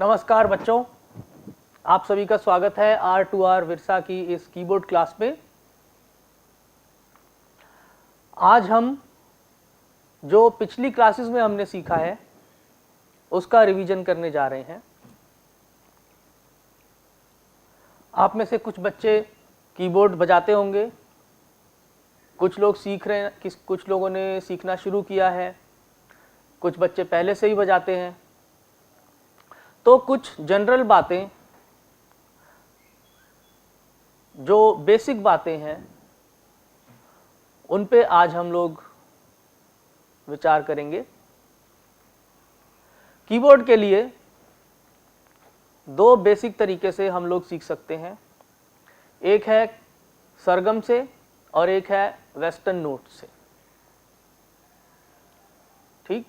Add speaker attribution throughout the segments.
Speaker 1: नमस्कार बच्चों, आप सभी का स्वागत है R2R विरसा की इस कीबोर्ड क्लास में। आज हम जो पिछली क्लासेस में हमने सीखा है उसका रिवीजन करने जा रहे हैं। आप में से कुछ बच्चे कीबोर्ड बजाते होंगे, कुछ लोग सीख रहे हैं, कुछ लोगों ने सीखना शुरू किया है, कुछ बच्चे पहले से ही बजाते हैं। तो कुछ जनरल बातें, जो बेसिक बातें हैं, उन पे आज हम लोग विचार करेंगे। कीबोर्ड के लिए दो बेसिक तरीके से हम लोग सीख सकते हैं, एक है सरगम से और एक है वेस्टर्न नोट से। ठीक,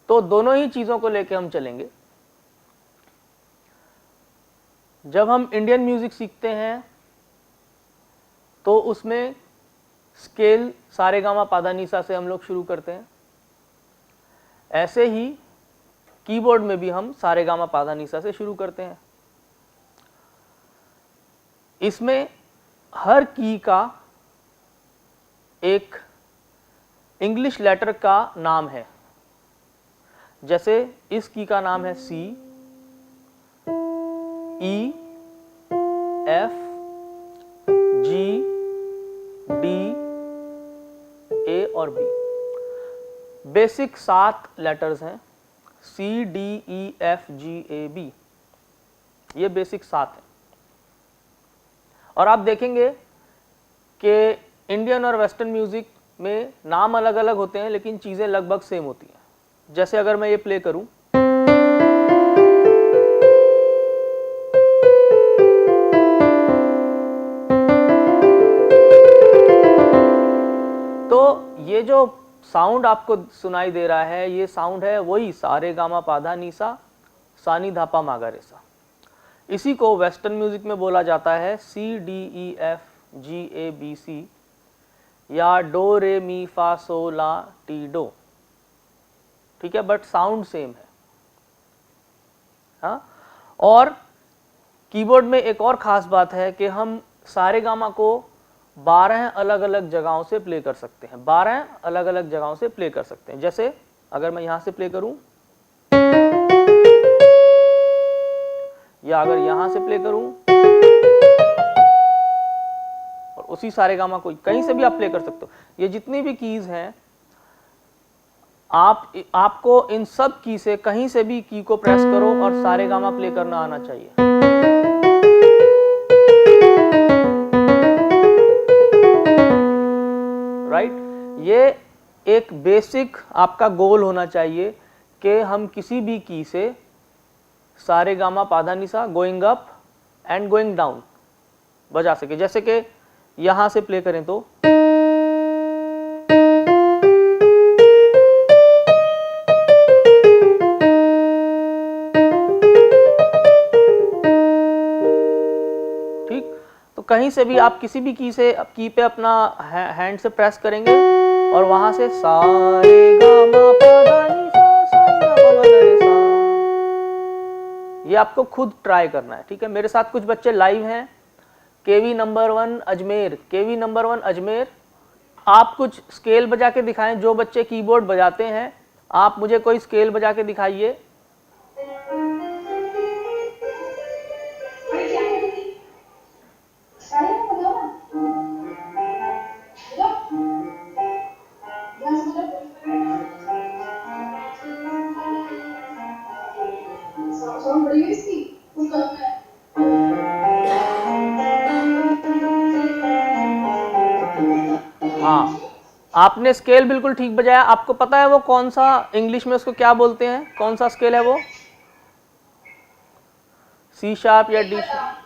Speaker 1: तो दोनों ही चीज़ों को लेके हम चलेंगे। जब हम इंडियन म्यूजिक सीखते हैं तो उसमें स्केल सारेगामा पाधानीसा से हम लोग शुरू करते हैं। ऐसे ही कीबोर्ड में भी हम सारेगामा पाधानीसा से शुरू करते हैं। इसमें हर की का एक इंग्लिश लेटर का नाम है। जैसे इस की का नाम है सी, ई, एफ, जी, डी, ए और बी। बेसिक 7 लेटर्स हैं, C, D, E, F, G, A, B. ये बेसिक 7 हैं। और आप देखेंगे कि इंडियन और वेस्टर्न म्यूजिक में नाम अलग अलग होते हैं लेकिन चीज़ें लगभग सेम होती हैं। जैसे अगर मैं ये प्ले करूं, तो ये जो साउंड आपको सुनाई दे रहा है, ये साउंड है वही सारेगामा पाधा नीसा सानी धापा मागा रेसा। इसी को वेस्टर्न म्यूजिक में बोला जाता है सी, D, E, F, G, A, B, सी या डो, रे, मी, फा, सो, ला, टी, डो। ठीक है, बट साउंड सेम है। हाँ, और कीबोर्ड में एक और खास बात है कि हम सारेगामा को 12 अलग अलग जगहों से प्ले कर सकते हैं। 12 अलग अलग जगहों से प्ले कर सकते हैं। जैसे अगर मैं यहां से प्ले करूं या अगर यहां से प्ले करूं और उसी सारेगामा को कहीं से भी आप प्ले कर सकते हो। ये जितनी भी कीज हैं, आपको इन सब की से कहीं से भी की को प्रेस करो और सारेगामा प्ले करना आना चाहिए। राइट, ये एक बेसिक आपका गोल होना चाहिए कि हम किसी भी की से Saregama Padhanisa going up and going down बजा सके। जैसे कि यहां से प्ले करें तो ठीक, तो कहीं से भी आप किसी भी की पे अपना हैंड से प्रेस करेंगे और वहां से सारेगामा पाधानीसा सारेगामा पाधानीसा, ये आपको खुद ट्राई करना है। ठीक है, मेरे साथ कुछ बच्चे लाइव हैं, केवी नंबर 1 अजमेर, केवी नंबर 1 अजमेर। आप कुछ स्केल बजा के दिखाएं। जो बच्चे कीबोर्ड बजाते हैं, आप मुझे कोई स्केल बजा के दिखाइए। हाँ, आपने स्केल बिल्कुल ठीक बजाया। आपको पता है वो कौन सा, इंग्लिश में उसको क्या बोलते हैं, कौन सा स्केल है वो? सी शार्प या डी शार्प?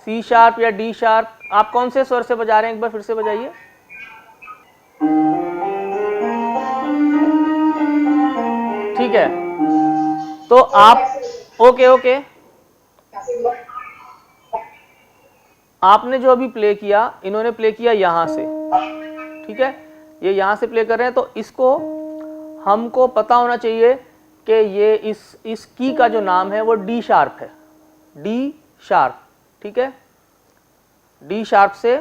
Speaker 1: सी शार्प या डी शार्प? आप कौन से स्वर से बजा रहे हैं, एक बार फिर से बजाइए। ठीक है, तो आप ओके आपने जो अभी प्ले किया, इन्होंने प्ले किया यहां से। ठीक है, ये यहां से प्ले कर रहे हैं, तो इसको हमको पता होना चाहिए कि ये इस की का जो नाम है वो डी शार्प है, डी शार्प, ठीक है, डी शार्प से,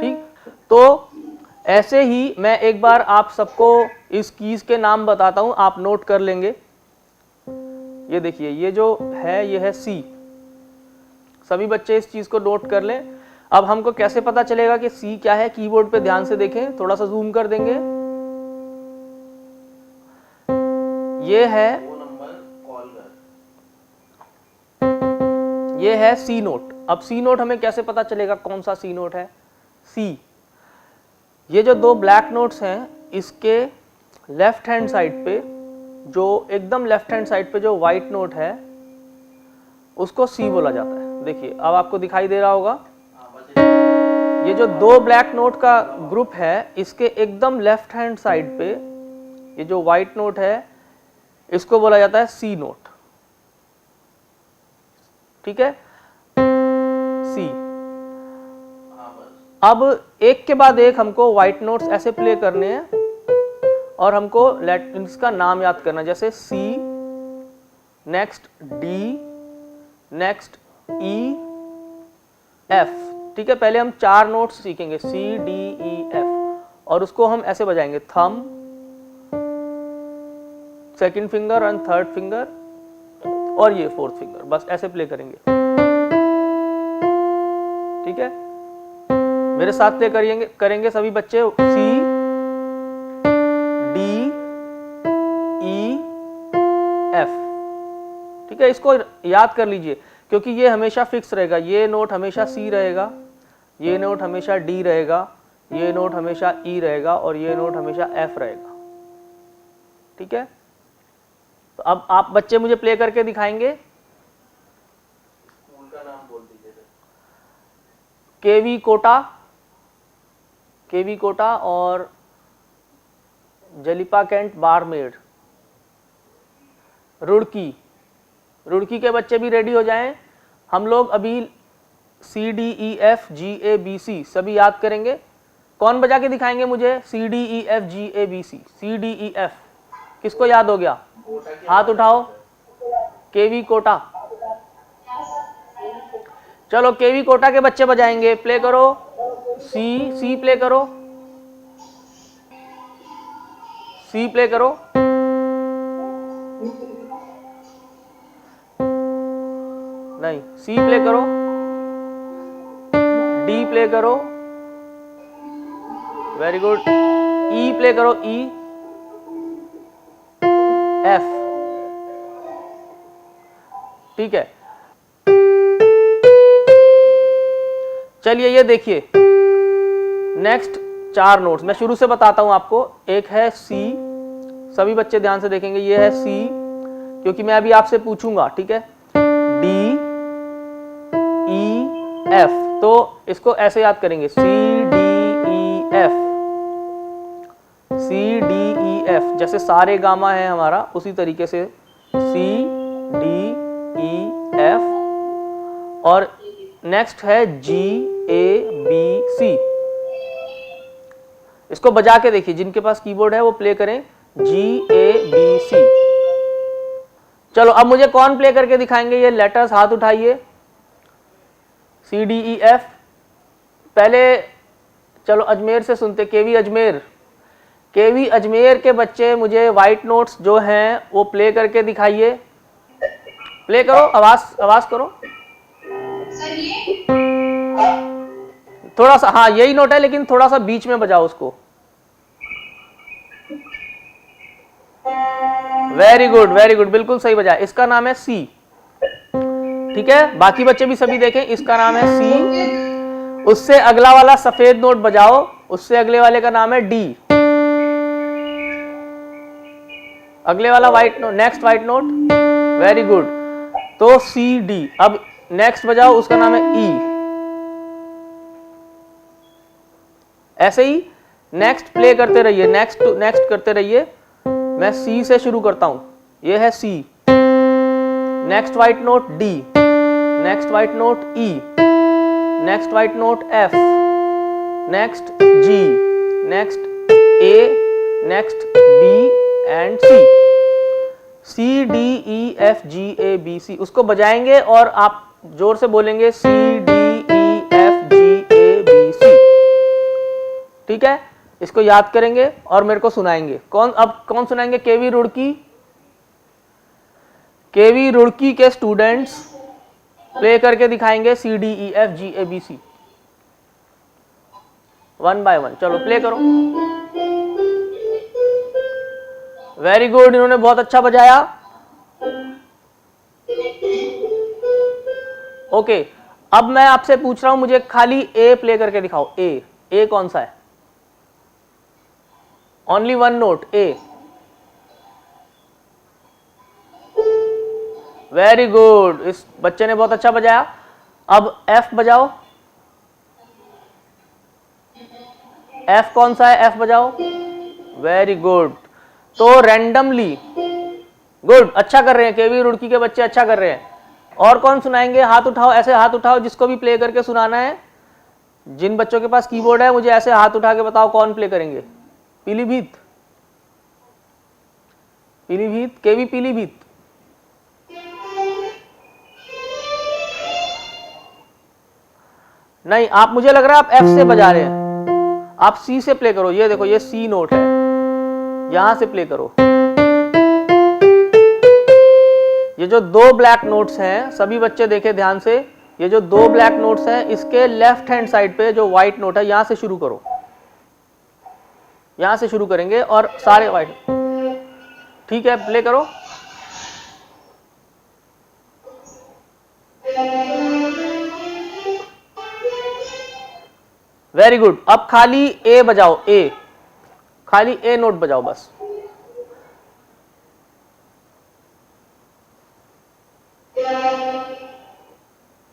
Speaker 1: ठीक। तो ऐसे ही मैं एक बार आप सबको इस कीज के नाम बताता हूं, आप नोट कर लेंगे। ये देखिए, ये जो है ये है सी, सभी बच्चे इस चीज को नोट कर लें। अब हमको कैसे पता चलेगा कि सी क्या है, कीबोर्ड पे ध्यान से देखें, थोड़ा सा जूम कर देंगे। ये है, ये है सी नोट। अब सी नोट हमें कैसे पता चलेगा कौन सा सी नोट है? सी, ये जो दो ब्लैक नोट्स हैं, इसके लेफ्ट हैंड साइड पे, जो एकदम लेफ्ट हैंड साइड पे जो व्हाइट नोट है उसको सी बोला जाता है। देखिए अब आपको दिखाई दे रहा होगा, ये जो दो ब्लैक नोट का ग्रुप है, इसके एकदम लेफ्ट हैंड साइड पे ये जो व्हाइट नोट है इसको बोला जाता है सी नोट, ठीक है, सी। अब एक के बाद एक हमको व्हाइट नोट्स ऐसे प्ले करने हैं और हमको इसका नाम याद करना, जैसे सी, नेक्स्ट डी, नेक्स्ट ई, एफ, ठीक है। पहले हम 4 नोट्स सीखेंगे, सी डी ई एफ, और उसको हम ऐसे बजाएंगे, thumb, second finger and third finger और ये फोर्थ फिंगर, बस ऐसे प्ले करेंगे, ठीक है। मेरे साथ प्ले करेंगे सभी बच्चे, सी डी ई एफ, ठीक है। इसको याद कर लीजिए क्योंकि ये हमेशा फिक्स रहेगा, ये नोट हमेशा सी रहेगा, ये नोट हमेशा डी रहेगा, ये नोट हमेशा ई रहेगा और ये नोट हमेशा एफ रहेगा, ठीक है। तो अब आप बच्चे मुझे प्ले करके दिखाएंगे।
Speaker 2: स्कूल का नाम बोल दीजिए।
Speaker 1: केवी कोटा, केवी कोटा और जलिपा कैंट बारमेड, रुड़की, रुड़की के बच्चे भी रेडी हो जाएं। हम लोग अभी C D E F G A B C सभी याद करेंगे। कौन बजा के दिखाएंगे मुझे? C D E F G A B C, C D E F किसको याद हो गया? हाथ उठाओ। केवी कोटा, चलो केवी कोटा के बच्चे बजाएंगे, प्ले करो। सी प्ले करो, सी प्ले करो। नहीं, सी प्ले करो, डी प्ले करो, वेरी गुड। ई प्ले करो, ई, एफ, ठीक है। चलिए ये देखिए, नेक्स्ट 4 नोट्स मैं शुरू से बताता हूं आपको। एक है सी, सभी बच्चे ध्यान से देखेंगे, ये है सी क्योंकि मैं अभी आपसे पूछूंगा, ठीक है। डी ई एफ, तो इसको ऐसे याद करेंगे, C D E F, C D E F, जैसे सारे गामा है हमारा उसी तरीके से सी डी ई एफ। और नेक्स्ट है जी ए बी सी, इसको बजा के देखिए, जिनके पास कीबोर्ड है वो प्ले करें, जी ए बी सी। चलो अब मुझे कौन प्ले करके दिखाएंगे ये लेटर्स? हाथ उठाइए। सी डी ई एफ, पहले चलो अजमेर से सुनते, केवी अजमेर। केवी अजमेर के बच्चे मुझे व्हाइट नोट्स जो हैं वो प्ले करके दिखाइए। प्ले करो, आवाज करो। थोड़ा सा, हाँ यही नोट है लेकिन थोड़ा सा बीच में बजाओ उसको। वेरी गुड, वेरी गुड, बिल्कुल सही बजाया। इसका नाम है सी, ठीक है। बाकी बच्चे भी सभी देखें, इसका नाम है सी। उससे अगला वाला सफेद नोट बजाओ, उससे अगले वाले का नाम है डी। अगले वाला white note, next white note, very good. तो सी डी। अब नेक्स्ट बजाओ, उसका नाम है ई। ऐसे ही नेक्स्ट प्ले करते रहिए, नेक्स्ट करते रहिए। मैं सी से शुरू करता हूं, ये है C, next white note D, next white note E, next white note F, next G, next A, next B and C, C D E F G A B C, उसको बजाएंगे और आप जोर से बोलेंगे C D E F G A B C. ठीक है, इसको याद करेंगे और मेरे को सुनाएंगे। अब कौन सुनाएंगे? केवी रुड़की। केवी रुड़की के स्टूडेंट्स प्ले करके दिखाएंगे C D E F G A B C, 1 by 1। चलो प्ले करो। वेरी गुड, इन्होंने बहुत अच्छा बजाया। ओके, अब मैं आपसे पूछ रहा हूं, मुझे खाली ए प्ले करके दिखाओ। ए कौन सा है? ओनली 1 नोट, ए। वेरी गुड, इस बच्चे ने बहुत अच्छा बजाया। अब एफ बजाओ। एफ कौन सा है? एफ बजाओ। Very good. तो रैंडमली, गुड, अच्छा कर रहे हैं, केवी रुड़की के बच्चे अच्छा कर रहे हैं। और कौन सुनाएंगे? हाथ उठाओ, ऐसे हाथ उठाओ जिसको भी प्ले करके सुनाना है। जिन बच्चों के पास कीबोर्ड है मुझे ऐसे हाथ उठा के बताओ कौन प्ले करेंगे। पीलीभीत, पीलीभीत, केवी पीलीभीत। नहीं, आप, मुझे लग रहा है आप एफ से बजा रहे हैं। आप सी से प्ले करो। ये देखो, ये सी नोट है, यहां से प्ले करो। ये जो 2 ब्लैक नोट्स हैं, सभी बच्चे देखे ध्यान से, ये जो 2 ब्लैक नोट्स हैं, इसके लेफ्ट हैंड साइड पे जो व्हाइट नोट है, यहां से शुरू करो। यहां से शुरू करेंगे और सारे व्हाइट। ठीक है, प्ले करो। Very good. अब खाली ए बजाओ, ए, खाली ए नोट बजाओ बस।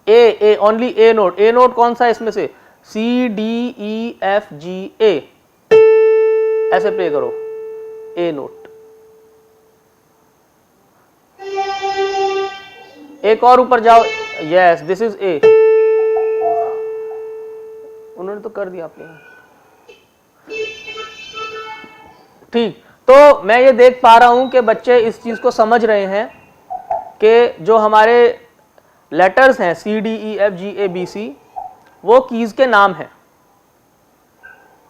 Speaker 1: ए, ओनली ए नोट। ए नोट कौन सा है इसमें से? C D E F G ए, ऐसे प्ले करो, ए नोट। एक और ऊपर जाओ। Yes, this is a. उन्होंने तो कर दिया आपने। ठीक, तो मैं ये देख पा रहा हूं कि बच्चे इस चीज को समझ रहे हैं कि जो हमारे लेटर्स हैं C D E F G A B C, वो कीज के नाम हैं।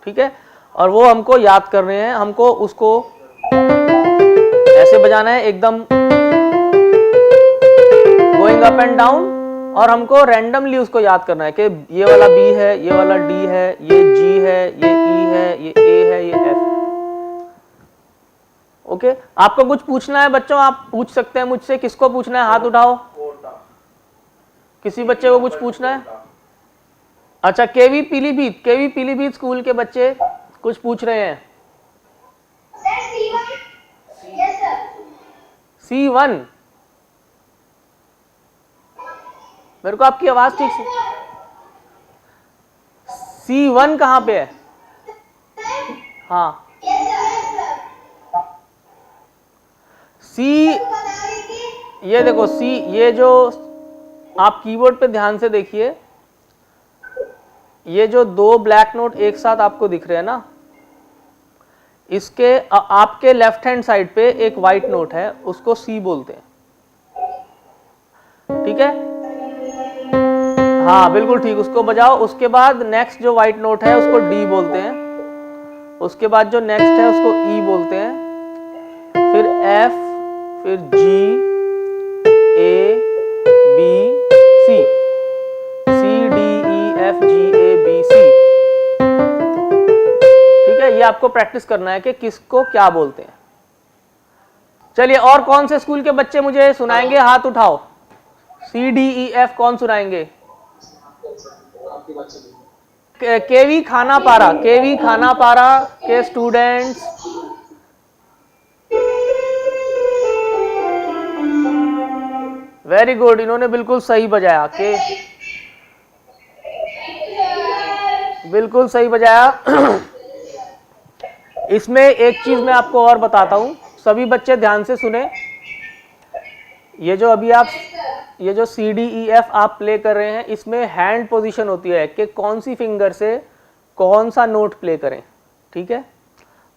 Speaker 1: ठीक है, और वो हमको याद कर रहे हैं। हमको उसको ऐसे बजाना है, एकदम गोइंग अप एंड डाउन, और हमको रैंडमली उसको याद करना है कि ये वाला बी है, ये वाला डी है, ये जी है, ये ई है, ये ए है, ये एफ है। ओके, आपको कुछ पूछना है बच्चों? आप पूछ सकते हैं मुझसे। किसको पूछना है? हाथ उठाओ। किसी बच्चे को कुछ पूछना है? अच्छा, केवी पीलीभीत, केवी पीलीभीत स्कूल के बच्चे कुछ पूछ रहे हैं। C1, मेरे को आपकी आवाज ठीक से। C1 कहां पे है? हाँ, सी, ये देखो सी, ये जो आप कीबोर्ड पे ध्यान से देखिए, ये जो 2 ब्लैक नोट एक साथ आपको दिख रहे हैं ना, इसके आपके लेफ्ट हैंड साइड पे एक व्हाइट नोट है, उसको सी बोलते हैं। ठीक है, हाँ बिल्कुल ठीक, उसको बजाओ। उसके बाद नेक्स्ट जो व्हाइट नोट है उसको डी बोलते हैं। उसके बाद जो नेक्स्ट है उसको ई बोलते हैं, फिर एफ, फिर G, A, B, C, C D E F G A B C. ठीक है, ये आपको प्रैक्टिस करना है कि किसको क्या बोलते हैं। चलिए, और कौन से स्कूल के बच्चे मुझे सुनाएंगे? हाथ उठाओ। सी डी ई एफ कौन सुनाएंगे? केवी खानापारा, केवी खानापारा के स्टूडेंट्स। वेरी गुड, इन्होंने बिल्कुल सही बजाया। के बिल्कुल सही बजाया। इसमें एक चीज मैं आपको और बताता हूं, सभी बच्चे ध्यान से सुने। ये जो अभी आप, ये जो सी डी ई एफ आप प्ले कर रहे हैं, इसमें हैंड पोजीशन होती है कि कौन सी फिंगर से कौन सा नोट प्ले करें। ठीक है,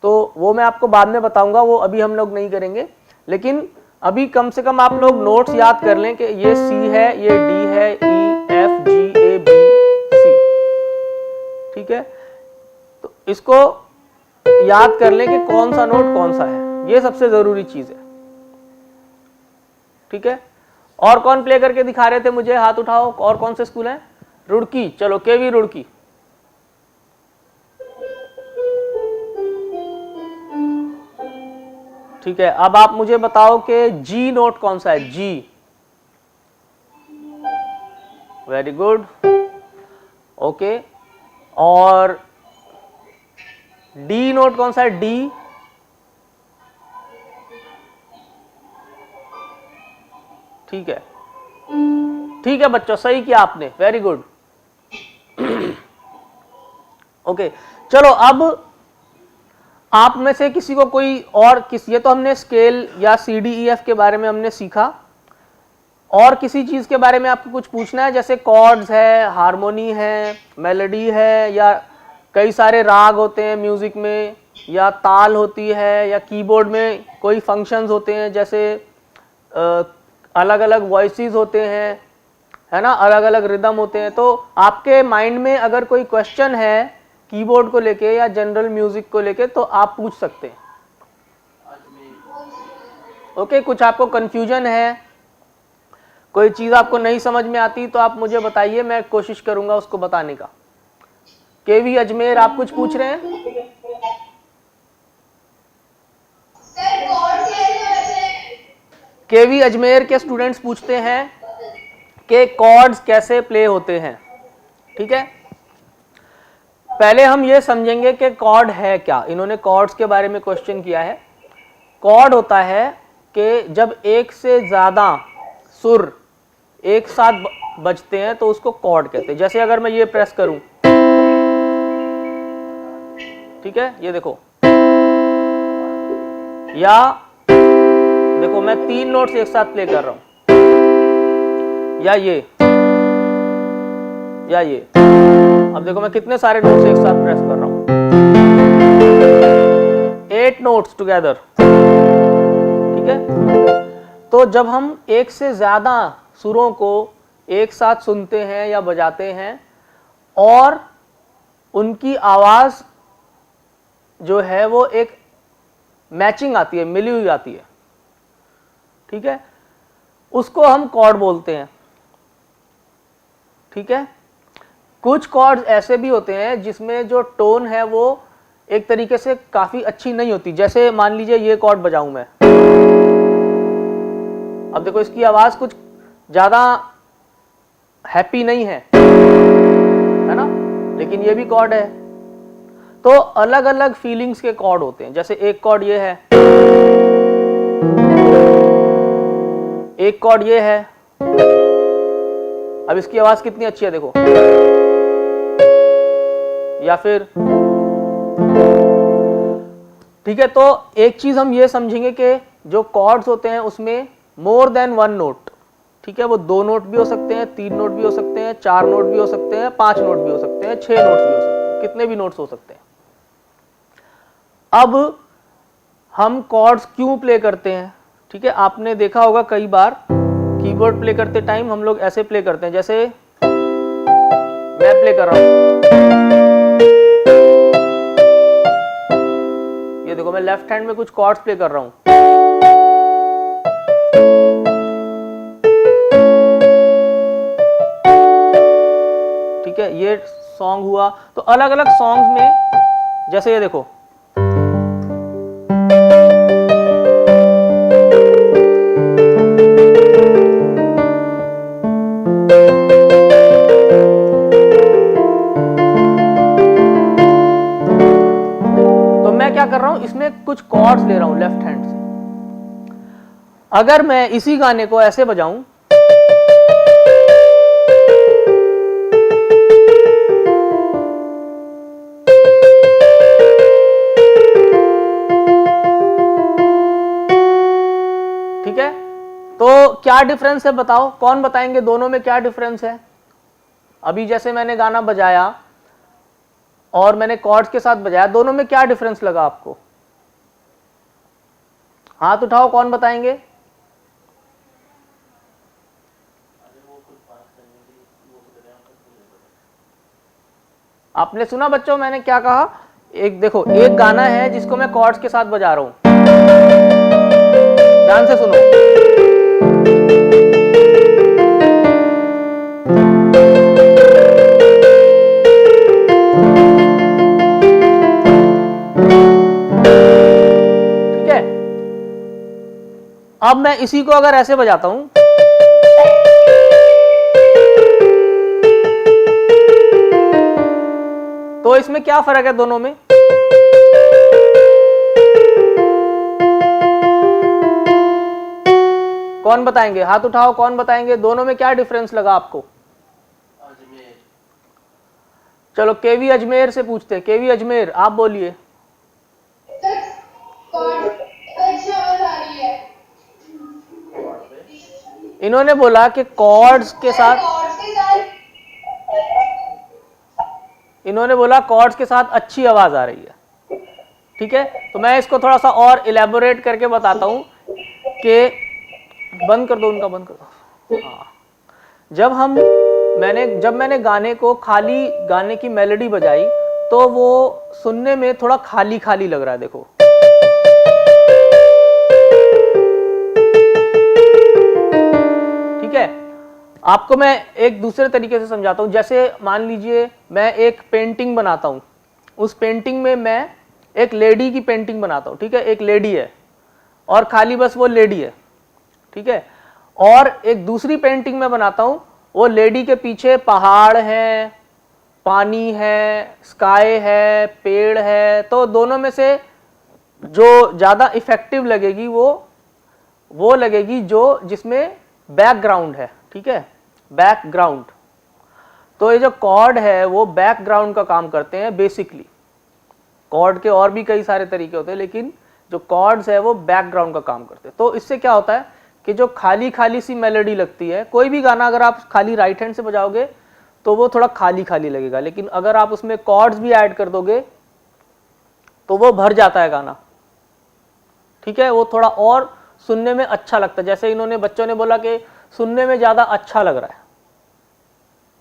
Speaker 1: तो वो मैं आपको बाद में बताऊंगा, वो अभी हम लोग नहीं करेंगे। लेकिन अभी कम से कम आप लोग नोट्स याद कर लें कि ये सी है, ये डी है, ई F G A B C, ठीक है। तो इसको याद कर लें कि कौन सा नोट कौन सा है, ये सबसे जरूरी चीज है, ठीक है। और कौन प्ले करके दिखा रहे थे मुझे, हाथ उठाओ, और कौन से स्कूल हैं? रुड़की, चलो केवी रुड़की। ठीक है, अब आप मुझे बताओ कि जी नोट कौन सा है, जी, वेरी गुड, ओके। और डी नोट कौन सा है, डी, ठीक है, ठीक है बच्चों, सही किया आपने, वेरी गुड। ओके, चलो अब आप में से किसी को कोई और ये तो हमने स्केल या सी डी ई एफ के बारे में हमने सीखा, और किसी चीज के बारे में आपको कुछ पूछना है, जैसे कॉर्ड्स है, हारमोनी है, मेलोडी है, या कई सारे राग होते हैं म्यूजिक में, या ताल होती है, या कीबोर्ड में कोई फंक्शंस होते हैं, जैसे अलग अलग वॉइसेस होते हैं, है ना, अलग अलग रिदम होते हैं। तो आपके माइंड में अगर कोई क्वेश्चन है कीबोर्ड को लेके या जनरल म्यूजिक को लेके, तो आप पूछ सकते हैं। ओके, कुछ आपको कंफ्यूजन है, कोई चीज आपको नहीं समझ में आती, तो आप मुझे बताइए, मैं कोशिश करूंगा उसको बताने का। केवी अजमेर, आप कुछ पूछ रहे हैं? केवी अजमेर के स्टूडेंट्स पूछते हैं कि कॉर्ड्स कैसे प्ले होते हैं, ठीक है। पहले हम ये समझेंगे कि कॉर्ड है क्या। इन्होंने कॉर्ड्स के बारे में क्वेश्चन किया है। कॉर्ड होता है कि जब एक से ज्यादा सुर एक साथ बजते हैं तो उसको कॉर्ड कहते हैं। जैसे अगर मैं ये प्रेस करूं, ठीक है, ये देखो, या देखो मैं 3 नोट्स एक साथ प्ले कर रहा हूं, या ये, या ये। अब देखो मैं कितने सारे नोट्स एक साथ प्रेस कर रहा हूं, 8 नोट्स टुगेदर, ठीक है। तो जब हम एक से ज्यादा सुरों को एक साथ सुनते हैं या बजाते हैं, और उनकी आवाज जो है वो एक मैचिंग आती है, मिली हुई आती है, ठीक है, उसको हम कॉर्ड बोलते हैं, ठीक है। कुछ कॉर्ड्स ऐसे भी होते हैं जिसमें जो टोन है वो एक तरीके से काफी अच्छी नहीं होती। जैसे मान लीजिए ये कॉर्ड बजाऊं मैं, अब देखो इसकी आवाज कुछ ज्यादा हैप्पी नहीं है ना, लेकिन ये भी कॉर्ड है। तो अलग अलग फीलिंग्स के कॉर्ड होते हैं। जैसे एक कॉर्ड ये है, एक कॉर्ड ये है। अब इसकी आवाज कितनी अच्छी है देखो, या फिर, ठीक है। तो एक चीज हम ये समझेंगे कि जो कॉर्ड्स होते हैं उसमें मोर देन 1 नोट, ठीक है, वो 2 नोट भी हो सकते हैं, 3 नोट भी हो सकते हैं, 4 नोट भी हो सकते हैं, 5 नोट भी हो सकते हैं, 6 नोट्स भी हो सकते हैं, कितने भी नोट्स हो सकते हैं। अब हम कॉर्ड्स क्यों प्ले करते हैं, ठीक है। आपने देखा होगा कई बार कीबोर्ड प्ले करते टाइम हम लोग ऐसे प्ले करते हैं, जैसे मैं प्ले कर रहा हूं, ये देखो मैं लेफ्ट हैंड में कुछ कॉर्ड्स प्ले कर रहा हूं, ठीक है। ये सॉन्ग हुआ। तो अलग अलग सॉन्ग्स में, जैसे ये देखो, क्या कर रहा हूं, इसमें कुछ कॉर्ड्स ले रहा हूं लेफ्ट हैंड से। अगर मैं इसी गाने को ऐसे बजाऊं, ठीक है, तो क्या डिफरेंस है बताओ, कौन बताएंगे दोनों में क्या डिफरेंस है। अभी जैसे मैंने गाना बजाया और मैंने कॉर्ड्स के साथ बजाया, दोनों में क्या डिफरेंस लगा आपको? हाथ उठाओ, कौन बताएंगे? आपने सुना बच्चों मैंने क्या कहा? एक देखो, एक गाना है जिसको मैं कॉर्ड्स के साथ बजा रहा हूं, ध्यान से सुनो। ठीक है, अब मैं इसी को अगर ऐसे बजाता हूं, तो इसमें क्या फर्क है दोनों में? कौन बताएंगे? हाथ उठाओ, कौन बताएंगे? दोनों में क्या डिफरेंस लगा आपको?
Speaker 2: अजमेर।
Speaker 1: चलो केवी अजमेर से पूछते हैं। केवी अजमेर, आप बोलिए। इन्होंने बोला कि कॉर्ड्स के साथ, इन्होंने बोला कॉर्ड्स के साथ अच्छी आवाज आ रही है। ठीक है, तो मैं इसको थोड़ा सा और इलेबोरेट करके बताता हूं कि, बंद कर दो उनका, बंद कर दो। हाँ, जब मैंने गाने को, खाली गाने की मेलोडी बजाई, तो वो सुनने में थोड़ा खाली खाली लग रहा है। देखो, ठीक है। आपको मैं एक दूसरे तरीके से समझाता हूं। जैसे मान लीजिए मैं एक पेंटिंग बनाता हूं, उस पेंटिंग में मैं एक लेडी की पेंटिंग बनाता हूं। ठीक है, एक लेडी है और खाली बस वो लेडी है। ठीक है, और एक दूसरी पेंटिंग में बनाता हूं, वो लेडी के पीछे पहाड़ है, पानी है, स्काई है, पेड़ है। तो दोनों में से जो ज्यादा इफेक्टिव लगेगी वो लगेगी जो जिसमें बैकग्राउंड है। ठीक है, बैकग्राउंड। तो ये जो कॉर्ड है वो बैकग्राउंड का काम करते हैं बेसिकली। कॉर्ड के और भी कई सारे तरीके होते हैं, लेकिन जो कॉर्ड्स है वो बैकग्राउंड का काम करते हैं। तो इससे क्या होता है कि जो खाली खाली सी मेलोडी लगती है, कोई भी गाना अगर आप खाली राइट हैंड से बजाओगे तो वो थोड़ा खाली खाली लगेगा, लेकिन अगर आप उसमें कॉर्ड्स भी ऐड कर दोगे तो वो भर जाता है गाना। ठीक है, वो थोड़ा और सुनने में अच्छा लगता है। जैसे इन्होंने, बच्चों ने बोला कि सुनने में ज्यादा अच्छा लग रहा है,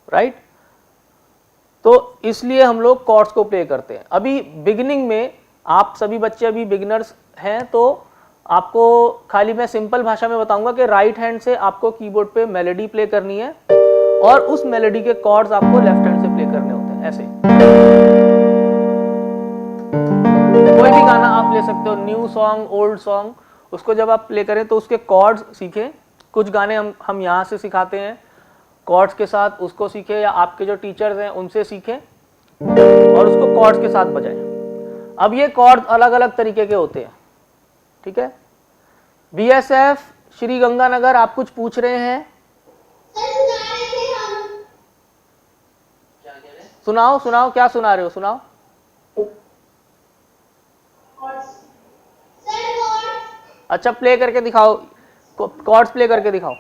Speaker 1: राइट? तो इसलिए हम लोग कॉर्ड्स को प्ले करते हैं। अभी बिगिनिंग में आप सभी बच्चे अभी बिगिनर्स हैं, तो आपको खाली मैं सिंपल भाषा में बताऊंगा कि राइट हैंड से आपको कीबोर्ड पे मेलोडी प्ले करनी है और उस मेलोडी के कॉर्ड्स आपको लेफ्ट हैंड से प्ले करने होते हैं। ऐसे कोई भी गाना आप ले सकते हो, न्यू सॉन्ग, ओल्ड सॉन्ग, उसको जब आप प्ले करें तो उसके कॉर्ड्स सीखें। कुछ गाने हम यहाँ से सिखाते हैं कॉर्ड्स के साथ, उसको सीखें, या आपके जो टीचर्स हैं उनसे सीखें और उसको कॉर्ड्स के साथ बजाएं। अब ये कॉर्ड अलग अलग तरीके के होते हैं। ठीक है, बीएसएफ श्री गंगानगर, आप कुछ पूछ रहे हैं? सुनाओ सुनाओ, क्या सुना रहे हो, सुनाओ। अच्छा, प्ले करके दिखाओ, कॉर्ड्स प्ले करके दिखाओ।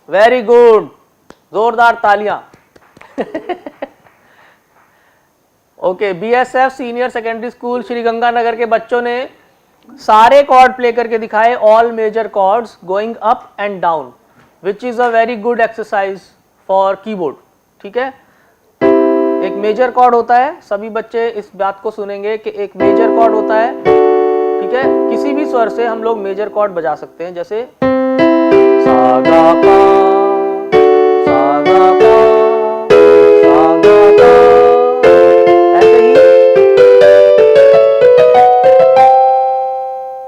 Speaker 1: वेरी गुड, जोरदार तालियां। Okay, BSF senior secondary school Shri Ganganagar के बच्चों ने सारे कॉर्ड प्ले करके दिखाए, all major chords going up and down, which is a very good exercise for keyboard. ठीक है, एक मेजर कॉर्ड होता है, सभी बच्चे इस बात को सुनेंगे कि एक मेजर कॉर्ड होता है। ठीक है, किसी भी स्वर से हम लोग मेजर कॉर्ड बजा सकते हैं, जैसे सा गा पा, सा गा पा, सा गा पा, ऐसे ही।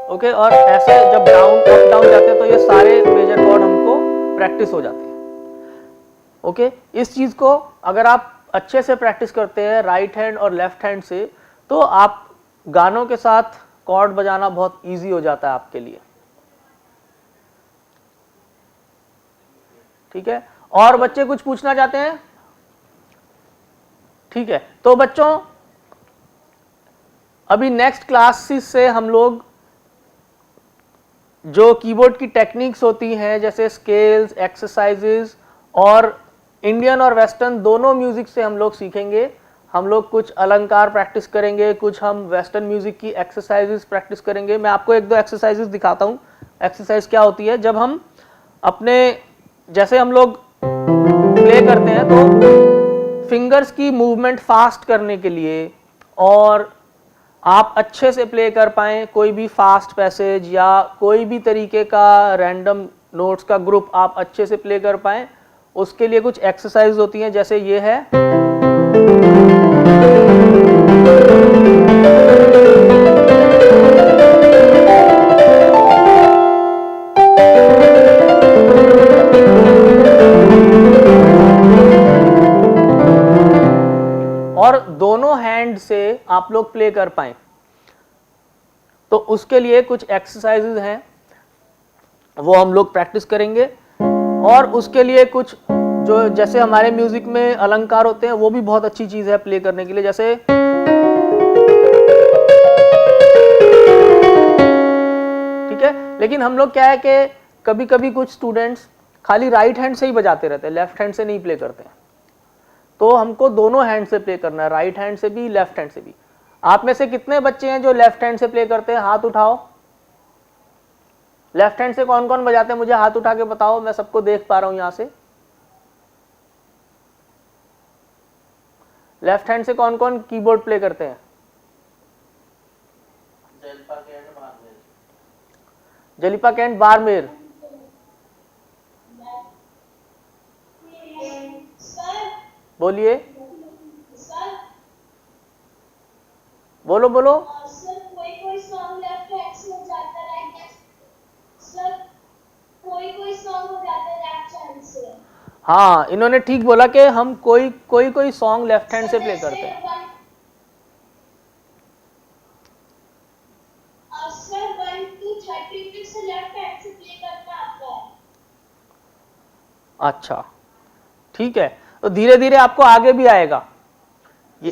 Speaker 1: ओके, और ऐसे जब डाउन अप डाउन जाते हैं तो ये सारे मेजर कॉर्ड हमको प्रैक्टिस हो जाती है। ओके, इस चीज को अगर आप अच्छे से प्रैक्टिस करते हैं राइट हैंड और लेफ्ट हैंड से, तो आप गानों के साथ कॉर्ड बजाना बहुत इजी हो जाता है आपके लिए। ठीक है, और बच्चे कुछ पूछना चाहते हैं? ठीक है, तो बच्चों अभी नेक्स्ट क्लासेस से हम लोग जो कीबोर्ड की टेक्निक्स होती हैं जैसे स्केल्स, एक्सरसाइजेस और इंडियन और वेस्टर्न दोनों म्यूजिक से हम लोग सीखेंगे। हम लोग कुछ अलंकार प्रैक्टिस करेंगे, कुछ हम वेस्टर्न म्यूजिक की एक्सरसाइजेस प्रैक्टिस करेंगे। मैं आपको एक दो एक्सरसाइजेस दिखाता हूँ। एक्सरसाइज क्या होती है, जब हम अपने जैसे हम लोग प्ले करते हैं तो फिंगर्स की मूवमेंट फास्ट करने के लिए और आप अच्छे से प्ले कर पाएँ कोई भी फास्ट पैसेज या कोई भी तरीके का रैंडम नोट्स का ग्रुप आप अच्छे से प्ले कर पाएँ, उसके लिए कुछ एक्सरसाइज होती हैं। जैसे ये है, और दोनों हैंड से आप लोग प्ले कर पाएं, तो उसके लिए कुछ एक्सरसाइजेज हैं, वो हम लोग प्रैक्टिस करेंगे। और उसके लिए कुछ जो जैसे हमारे म्यूजिक में अलंकार होते हैं वो भी बहुत अच्छी चीज है प्ले करने के लिए। जैसे ठीक है, लेकिन हम लोग क्या है कि कभी कभी कुछ स्टूडेंट्स खाली राइट हैंड से ही बजाते रहते हैं, लेफ्ट हैंड से नहीं प्ले करते हैं। तो हमको दोनों हैंड से प्ले करना है, राइट हैंड से भी लेफ्ट हैंड से भी। आप में से कितने बच्चे हैं जो लेफ्ट हैंड से प्ले करते हैं? हाथ उठाओ। लेफ्ट हैंड से कौन कौन बजाते हैं मुझे हाथ उठा के बताओ, मैं सबको देख पा रहा हूं यहां से। लेफ्ट हैंड से कौन कौन कीबोर्ड प्ले करते हैं? जलिपा कैंट बारमेर। बोलिए, बोलो बोलो।
Speaker 3: सर कोई सॉन्ग लेफ्ट हैंड से हो जाता है, राइट हैंड सर कोई सॉन्ग हो जाता है लेफ्ट हैंड से।
Speaker 1: हाँ, इन्होंने ठीक बोला कि हम कोई सॉन्ग लेफ्ट हैंड से प्ले करते हैं।
Speaker 3: सर 1 to 36 से लेफ्ट हैंड से प्ले करना आता है।
Speaker 1: अच्छा, ठीक है, तो धीरे धीरे आपको आगे भी आएगा ये।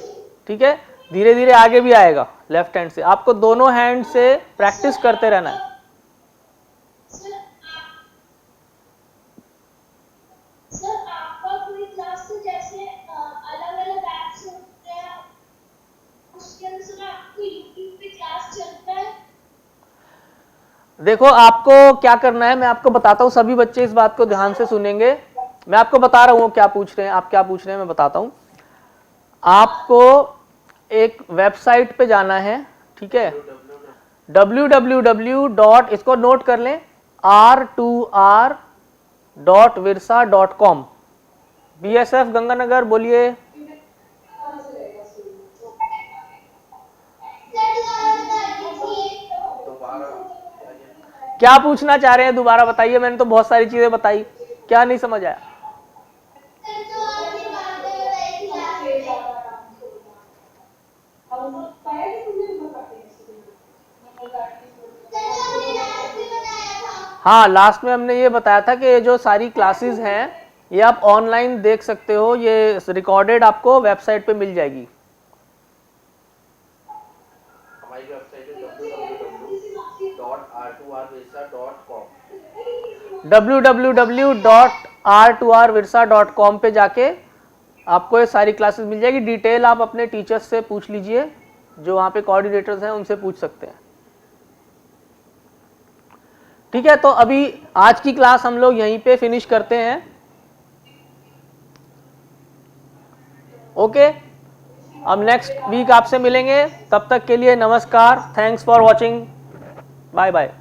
Speaker 1: ठीक है, धीरे धीरे आगे भी आएगा लेफ्ट हैंड से। आपको दोनों हैंड से प्रैक्टिस करते रहना है।
Speaker 3: सर आपका कोई क्लास से जैसे अलग-अलग ऐप्स होते हैं, उसके अनुसार आपको यूट्यूब पे क्लास चलता है?
Speaker 1: देखो, आपको क्या करना है मैं आपको बताता हूँ, सभी बच्चे इस बात को ध्यान से सुनेंगे। मैं आपको बता रहा हूँ क्या पूछ रहे हैं, आप क्या पूछ रहे हैं मैं बताता हूँ। आपको एक वेबसाइट पे जाना है, ठीक है, www. इसको नोट कर लें, r2r.virsa.com। BSF गंगानगर बोलिए। क्या पूछना चाह रहे हैं दोबारा बताइए, मैंने तो बहुत सारी चीजें बताई, क्या नहीं समझ आया? हाँ, लास्ट में हमने ये बताया था कि ये जो सारी क्लासेस हैं ये आप ऑनलाइन देख सकते हो, ये रिकॉर्डेड आपको वेबसाइट पे मिल जाएगी।
Speaker 2: हमारी वेबसाइट है
Speaker 1: www.r2rvirsa.com पे जाके आपको ये सारी क्लासेस मिल जाएगी। डिटेल आप अपने टीचर्स से पूछ लीजिए, जो वहाँ पे कोऑर्डिनेटर्स हैं उनसे पूछ सकते हैं। ठीक है, तो अभी आज की क्लास हम लोग यहीं पे फिनिश करते हैं। ओके, अब नेक्स्ट वीक आपसे मिलेंगे, तब तक के लिए नमस्कार, thanks for watching, bye bye.